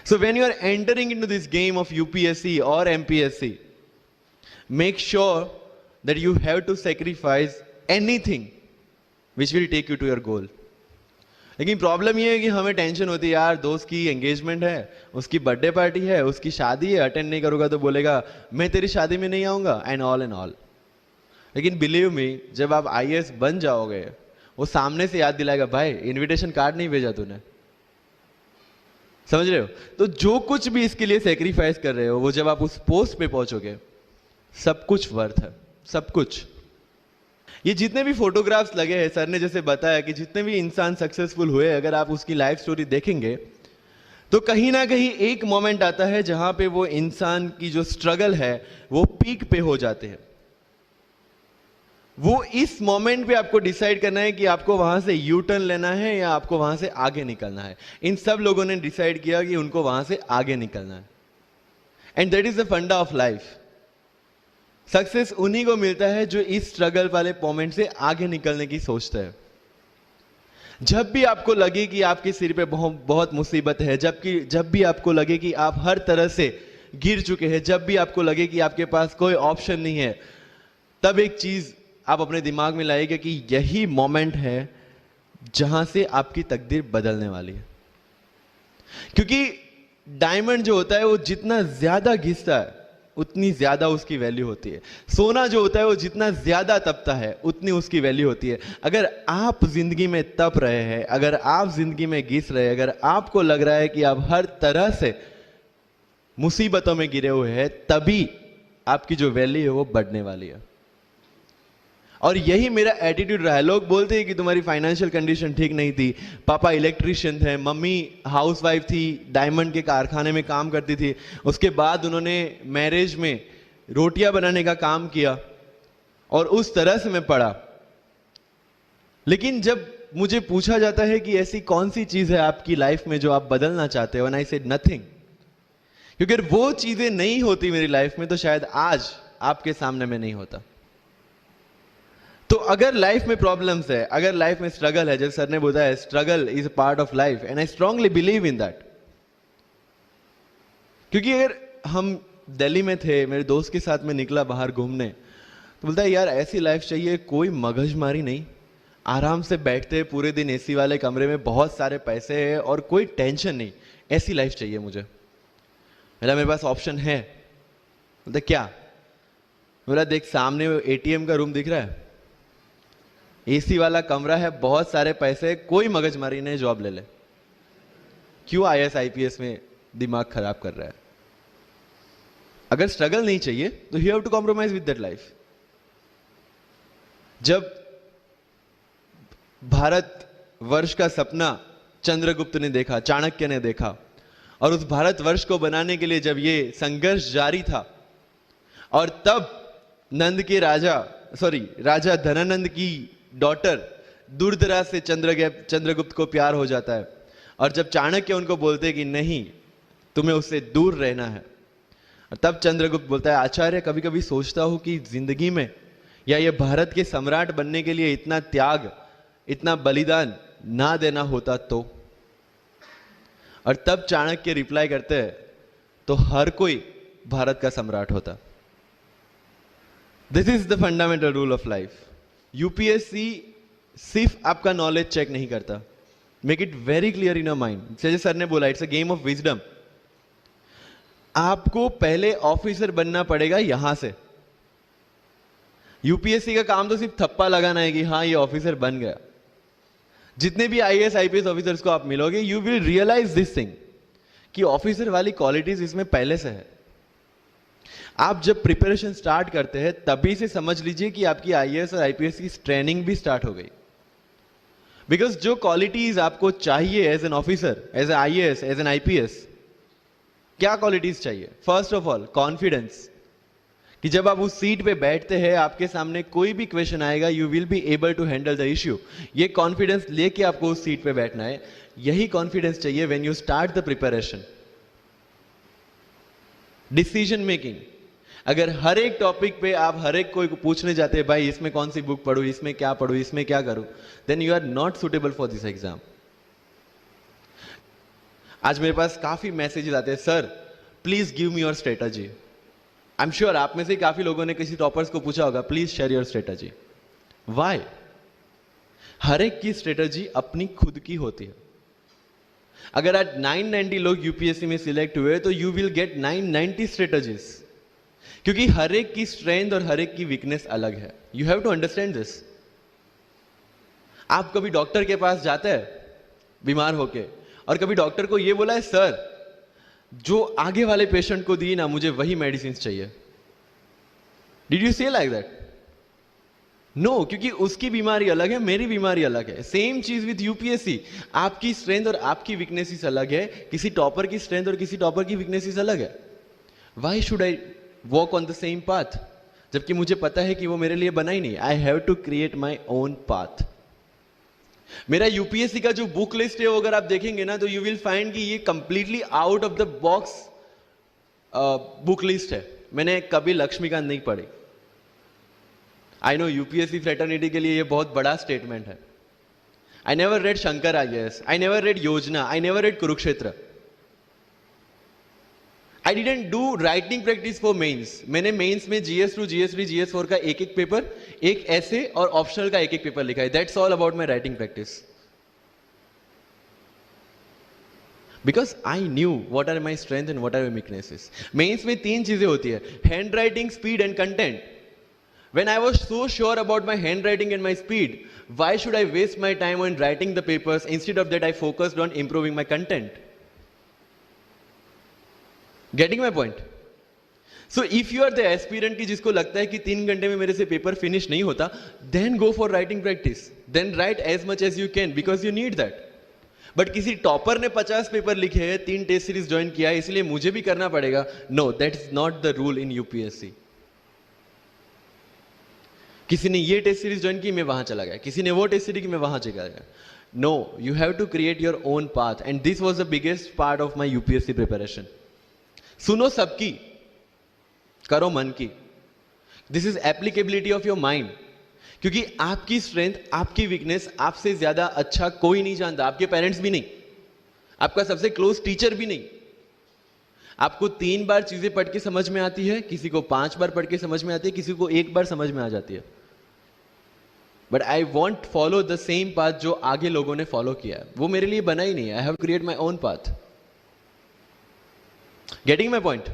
So when you are entering into this game of UPSC or MPSC, make sure that you have to sacrifice anything which will take you to your goal. लेकिन problem ये है कि हमें tension होती है, यार दोस्त की एंगेजमेंट है, उसकी बर्थडे पार्टी है, उसकी शादी है, अटेंड नहीं करूंगा तो बोलेगा मैं तेरी शादी में नहीं आऊंगा, एंड ऑल. लेकिन बिलीव मी, जब आप IAS बन जाओगे, वो सामने से याद दिलाएगा, भाई इनविटेशन कार्ड नहीं भेजा तूने. समझ रहे हो? तो जो कुछ भी इसके लिए सेक्रीफाइस कर रहे हो, वो जब आप उस पोस्ट पे पहुंचोगे, सब कुछ वर्थ है, सब कुछ. ये जितने भी फोटोग्राफ्स लगे हैं, सर ने जैसे बताया कि जितने भी इंसान सक्सेसफुल हुए, अगर आप उसकी लाइफ स्टोरी देखेंगे तो कहीं ना कहीं एक मोमेंट आता है जहां पे वो इंसान की जो स्ट्रगल है वो पीक पे हो जाते हैं. वो इस मोमेंट पे आपको डिसाइड करना है कि आपको वहां से यू टर्न लेना है या आपको वहां से आगे निकलना है. इन सब लोगों ने डिसाइड किया कि उनको वहां से आगे निकलना है. एंड दैट इज द फंडा ऑफ लाइफ. सक्सेस उन्हीं को मिलता है जो इस स्ट्रगल वाले मोमेंट से आगे निकलने की सोचता है. जब भी आपको लगे कि आपके सिर पे बहुत मुसीबत है, जब भी आपको लगे कि आप हर तरह से गिर चुके हैं, जब भी आपको लगे कि आपके पास कोई ऑप्शन नहीं है, तब एक चीज आप अपने दिमाग में लाइएगा कि यही मोमेंट है जहां से आपकी तकदीर बदलने वाली है. क्योंकि डायमंड जो होता है वो जितना ज्यादा घिसता है उतनी ज्यादा उसकी वैल्यू होती है. सोना जो होता है वो जितना ज्यादा तपता है उतनी उसकी वैल्यू होती है. अगर आप जिंदगी में तप रहे हैं, अगर आप जिंदगी में घिस रहे हैं, अगर आपको लग रहा है कि आप हर तरह से मुसीबतों में गिरे हुए हैं, तभी आपकी जो वैल्यू है वो बढ़ने वाली है. और यही मेरा एटीट्यूड रहा है. लोग बोलते हैं कि तुम्हारी फाइनेंशियल कंडीशन ठीक नहीं थी, पापा इलेक्ट्रिशियन थे, मम्मी हाउसवाइफ थी, डायमंड के कारखाने में काम करती थी, उसके बाद उन्होंने मैरिज में रोटियां बनाने का काम किया और उस तरह से मैं पढ़ा. लेकिन जब मुझे पूछा जाता है कि ऐसी कौन सी चीज है आपकी लाइफ में जो आप बदलना चाहते हो, एंड आई सेड नथिंग. क्योंकि अगर वो चीजें नहीं होती मेरी लाइफ में तो शायद आज आपके सामने में नहीं होता. तो अगर लाइफ में प्रॉब्लम्स है, अगर लाइफ में स्ट्रगल है, जैसे सर ने बताया struggle is a part of life, and I strongly believe in that. क्योंकि अगर हम दिल्ली में थे, मेरे दोस्त के साथ में निकला बाहर घूमने, तो बोलता है यार ऐसी लाइफ चाहिए, कोई मगजमारी नहीं, आराम से बैठते पूरे दिन एसी वाले कमरे में, बहुत सारे पैसे है और कोई टेंशन नहीं, ऐसी लाइफ चाहिए मुझे. मेरे पास ऑप्शन है. बोलते क्या? बोला देख सामने ATM का रूम दिख रहा है, एसी वाला कमरा है, बहुत सारे पैसे, कोई मगजमारी नहीं, जॉब ले ले. क्यों IAS IPS में दिमाग खराब कर रहा है? अगर स्ट्रगल नहीं चाहिए तो you have to compromise with that life. जब भारत वर्ष का सपना चंद्रगुप्त ने देखा, चाणक्य ने देखा, और उस भारत वर्ष को बनाने के लिए जब ये संघर्ष जारी था, और तब राजा धनानंद की डॉटर दुर्धरा से चंद्रगुप्त को प्यार हो जाता है. और जब चाणक्य उनको बोलते हैं कि नहीं, तुम्हें उससे दूर रहना है, और तब चंद्रगुप्त बोलता है आचार्य, कभी कभी सोचता हूं कि जिंदगी में या ये भारत के सम्राट बनने के लिए इतना त्याग, इतना बलिदान ना देना होता तो. और तब चाणक्य रिप्लाई करते हैं तो हर कोई भारत का सम्राट होता. This is the fundamental rule of life. UPSC सिर्फ आपका नॉलेज चेक नहीं करता. Make it very clear in your mind. जैसे सर ने बोला, it's a game of wisdom. आपको पहले ऑफिसर बनना पड़ेगा यहां से. UPSC का काम तो सिर्फ थप्पा लगाना है कि हाँ ये ऑफिसर बन गया. जितने भी IAS IPS ऑफिसर्स को आप मिलोगे, you will realise this thing कि ऑफिसर वाली क्वालिटीज इसमें पहले से है. आप जब प्रिपरेशन स्टार्ट करते हैं तभी से समझ लीजिए कि आपकी IAS और IPS की ट्रेनिंग भी स्टार्ट हो गई. बिकॉज जो क्वालिटीज आपको चाहिए as an officer, as a IAS, as an IPS, क्या क्वालिटीज चाहिए? फर्स्ट ऑफ ऑल कॉन्फिडेंस, कि जब आप उस सीट पे बैठते हैं, आपके सामने कोई भी क्वेश्चन आएगा, you will be able to handle the issue. ये कॉन्फिडेंस लेके आपको उस सीट पे बैठना है. यही कॉन्फिडेंस चाहिए when you start the preparation. Decision making, अगर हर एक टॉपिक पे आप हर एक कोई को पूछने जाते हैं भाई इसमें कौन सी बुक पढूं, इसमें क्या पढूं, इसमें क्या करूं, then you are not suitable for this exam. आज मेरे पास काफी मैसेजेस आते हैं, sir please give me your strategy. I am sure आप में से काफी लोगों ने किसी टॉपर्स को पूछा होगा, please share your strategy. Why? हर एक की स्ट्रेटजी अपनी खुद की होती है। अगर आज 990 लोग यूपीएससी में सिलेक्ट हुए तो यू विल गेट 990 स्ट्रेटजीज, क्योंकि हर एक की स्ट्रेंथ और हर एक की वीकनेस अलग है। You have to understand this. आप कभी डॉक्टर के पास जाते हैं बीमार होके, और कभी डॉक्टर को यह बोला है, सर जो आगे वाले पेशेंट को दी ना, मुझे वही मेडिसिन चाहिए। डिड यू से लाइक दैट? नो, क्योंकि उसकी बीमारी अलग है, मेरी बीमारी अलग है। सेम चीज विथ यूपीएससी, आपकी स्ट्रेंथ और आपकी वीकनेसेस अलग है, किसी टॉपर की स्ट्रेंथ और किसी टॉपर की वीकनेसेस अलग है। Why should I walk on the same path, जबकि मुझे पता है कि वो मेरे लिए बना ही नहीं। I have to create my own path. मेरा यूपीएससी का जो बुक लिस्ट है वो अगर आप देखेंगे ना, तो यू विल फाइंड कि ये completely out of the box book list है। मैंने कभी लक्ष्मीकांत नहीं पढ़ी। आई नो यूपीएससी फ्रेटर्निटी के लिए ये बहुत बड़ा स्टेटमेंट है। I never read Shankar IAS, I never read Yojana, I never read Kurukshetra. I didn't do writing practice for mains. मैंने मेंस में GS2, GS3, GS4 का एक एक पेपर, एक ऐसे और ऑप्शनल का एक एक पेपर लिखा है। That's all about my writing practice, because I knew what are my strength and what are my weaknesses. Mains में 3 चीजें होती है, handwriting, speed and content. When I was so sure about my handwriting and my speed, why should I waste my time on writing the papers? Instead of that, I focused on improving my content. Getting my point? So if you are the aspirant की जिसको लगता है कि 3 घंटे में मेरे से paper finish नहीं होता, then go for writing practice. Then write as much as you can because you need that. But किसी टॉपर ने 50 पेपर लिखे हैं, 3 टेस्ट सीरीज ज्वाइन किया है, इसलिए मुझे भी करना पड़ेगा। No, that is not the rule in UPSC. किसी ने ये टेस्ट सीरीज ज्वाइन की, मैं वहां चला गया, किसी ने वो टेस्ट सीरीज की, मैं वहां चला गया। No, you have to create your own path, and this was the biggest part of my UPSC preparation. सुनो सबकी, करो मन की। This is applicability of your mind, क्योंकि आपकी स्ट्रेंथ, आपकी वीकनेस आपसे ज्यादा अच्छा कोई नहीं जानता। आपके पेरेंट्स भी नहीं, आपका सबसे क्लोज टीचर भी नहीं। आपको 3 बार चीजें पढ़ के समझ में आती है, किसी को 5 बार पढ़ के समझ में आती है, किसी को 1 बार समझ में आ जाती है। But I want follow the same path जो आगे लोगों ने फॉलो किया है, वो मेरे लिए बना ही नहीं है। I have create my own path. Getting my point?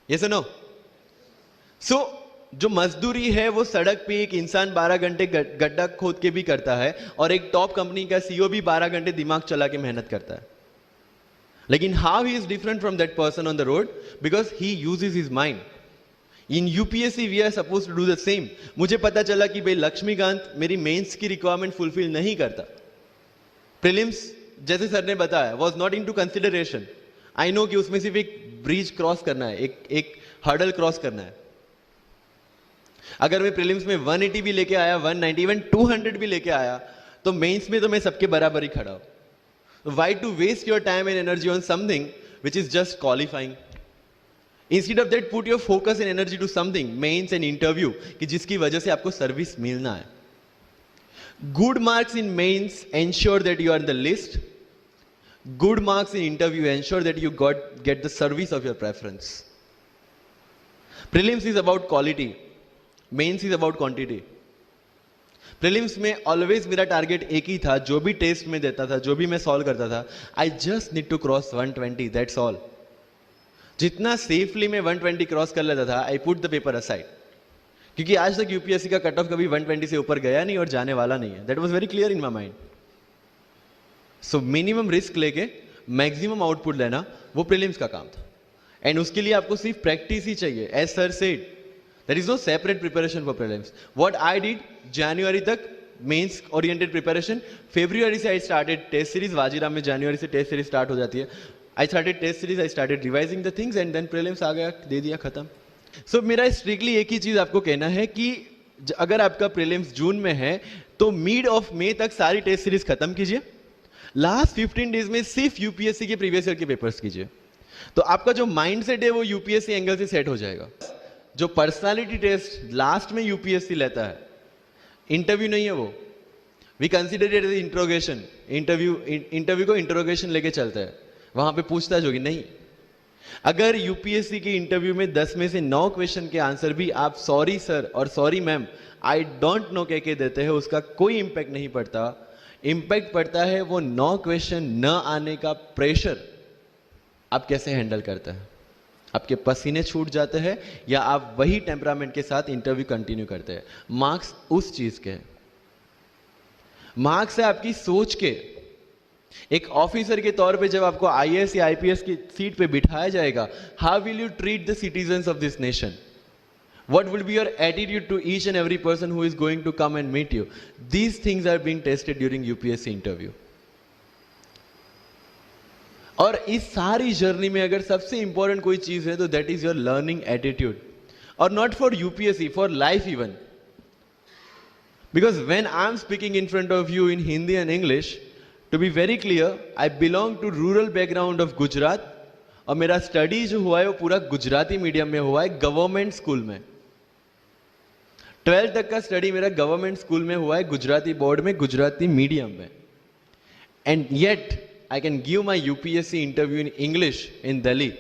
Yes और नो? सो जो मजदूरी है वो सड़क पे एक इंसान 12 घंटे गड्ढा खोद के भी करता है, और एक टॉप कंपनी का सीईओ भी 12 घंटे दिमाग चला के मेहनत करता है। लेकिन how he is different from that person on the road? Because he uses his mind. In UPSC we are suppose to do the same. मुझे पता चला कि भाई लक्ष्मीकांत मेरी मेंस की रिक्वायरमेंट फुलफिल नहीं करता, प्रीलिम्स जैसे सर ने बताया was not into consideration. I know कि उसमें सिर्फ एक ब्रिज क्रॉस करना है, एक हर्डल क्रॉस करना है। अगर मैं प्रीलिम्स में 180 भी लेके आया, 190, इवन 200 भी लेके आया, तो मेंस में तो मैं सबके बराबर ही खड़ा हूं। Why to waste your time and energy on something which is just qualifying? Instead of that, put your focus and energy to something, mains and interview, कि जिसकी वजह से आपको सर्विस मिलना है। Good marks in mains ensure that you are in the list. Good marks in interview ensure that you get the service of your preference. Prelims is about quality. Mains is about quantity. Prelims में always मेरा target एक ही था, जो भी test में देता था, जो भी मैं सॉल्व करता था, I just need to cross 120, that's all. जितना सेफली मैं 120 क्रॉस कर लेता था, I put the paper aside, क्योंकि आज तक यूपीएससी का कट ऑफ कभी 120 से ऊपर गया नहीं और जाने वाला नहीं है। That was very clear in my mind. So minimum risk लेके मैक्सिमम आउटपुट लेना वो प्रीलिम्स का काम था, एंड उसके लिए आपको सिर्फ प्रैक्टिस ही चाहिए। As sir said, there is no separate preparation for prelims. What I did, January तक मेंस ओरिएंटेड प्रिपरेशन, February से I started test series. Vajiram में January से टेस्ट सीरीज स्टार्ट हो जाती है। I started test series, I started revising the things and then prelims आ गया, दे दिया, खत्म। So मेरा स्ट्रिक्टली एक ही चीज आपको कहना है कि अगर आपका प्रीलिम्स जून में है तो मिड ऑफ मई तक सारी टेस्ट सीरीज खत्म कीजिए। लास्ट 15 डेज में सिर्फ यूपीएससी के प्रीवियस ईयर के पेपर्स कीजिए, तो आपका जो माइंड सेट है वो यूपीएससी एंगल से सेट हो जाएगा। जो पर्सनालिटी टेस्ट लास्ट में यूपीएससी लेता है, इंटरव्यू नहीं है वो, we consider it as interrogation. Interview को इंट्रोगेशन लेके चलता है। वहां पे पूछताछ होगी नहीं। अगर यूपीएससी के इंटरव्यू में 10 में से 9 क्वेश्चन के आंसर भी आप सॉरी सर और sorry ma'am I don't know कह के देते हैं, उसका कोई इंपैक्ट नहीं पड़ता। इंपैक्ट पड़ता है वो 9 क्वेश्चन न आने का प्रेशर आप कैसे हैंडल करते हैं। आपके पसीने छूट जाते हैं या आप वही टेम्परामेंट के साथ इंटरव्यू कंटिन्यू करते हैं। मार्क्स उस चीज के, मार्क्स है आपकी सोच के। एक ऑफिसर के तौर पे जब आपको आईएएस या आईपीएस की सीट पे बिठाया जाएगा, how will you treat the citizens of this nation? What will be your attitude to each and every person who is going to come and meet you? These things are being tested during UPSC interview. और इस सारी journey में अगर सबसे important कोई चीज है तो that is your learning attitude, और not for UPSC, for life even. Because when I am speaking in front of you in Hindi and English, to be very clear, I belong to rural background of Gujarat, और मेरा study जो हुआ है वो पूरा Gujarati medium में हुआ है, गवर्नमेंट स्कूल में। 12th तक का स्टडी मेरा गवर्नमेंट स्कूल में हुआ है, गुजराती बोर्ड में, गुजराती मीडियम में। And yet I can give my UPSC interview in English in Delhi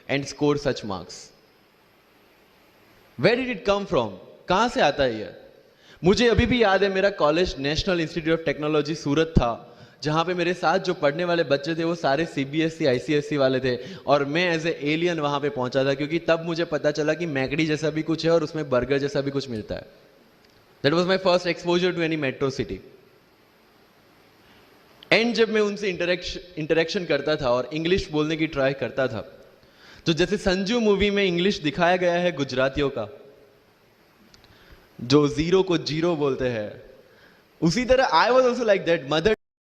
and score such marks. Where did it come from? कहां से आता है ये? मुझे अभी भी याद है, मेरा college National Institute of Technology Surat था, जहां पे मेरे साथ जो पढ़ने वाले बच्चे थे वो सारे सीबीएसई आईसीएसई वाले थे, और मैं एज ए एलियन वहां पे पहुंचा था, क्योंकि तब मुझे पता चला कि मैकडी जैसा भी कुछ है और उसमें बर्गर जैसा भी कुछ मिलता है। That was my first exposure to any metro city. And जब मैं उनसे इंटरेक्शन करता था और इंग्लिश बोलने की ट्राई करता था, तो जैसे संजू मूवी में इंग्लिश दिखाया गया है गुजरातियों का, जो जीरो को जीरो बोलते हैं, उसी तरह I was also like that. Mother